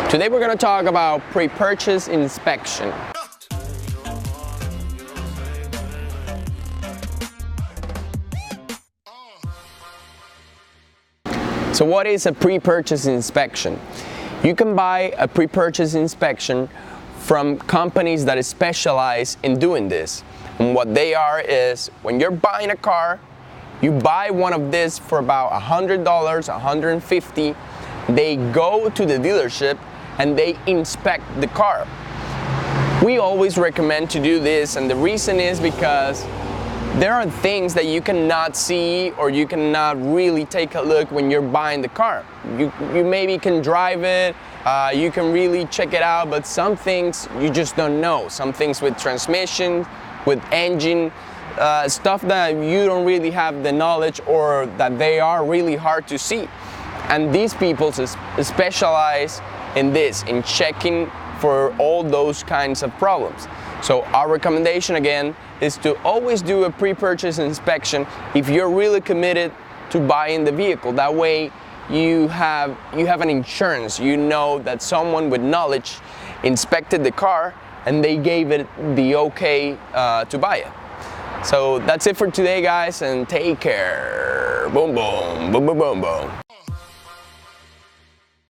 Today we're going to talk about pre-purchase inspection. So what is a pre-purchase inspection? You can buy a pre-purchase inspection from companies that specialize in doing this. And what they are is, when you're buying a car, you buy one of this for about $100, $150. They go to the dealership and they inspect the car. We always recommend to do this, and the reason is because there are things that you cannot see or you cannot really take a look when you're buying the car. You maybe can drive it, you can really check it out, but some things you just don't know. Some things with transmission, with engine, stuff that you don't really have the knowledge, or that they are really hard to see. And these people specialize in this, in checking for all those kinds of problems. So our recommendation again is to always do a pre-purchase inspection if you're really committed to buying the vehicle. That way you have an insurance. You know that someone with knowledge inspected the car and they gave it the okay to buy it. So that's it for today, guys, and take care. Boom, boom, boom, boom, boom, boom.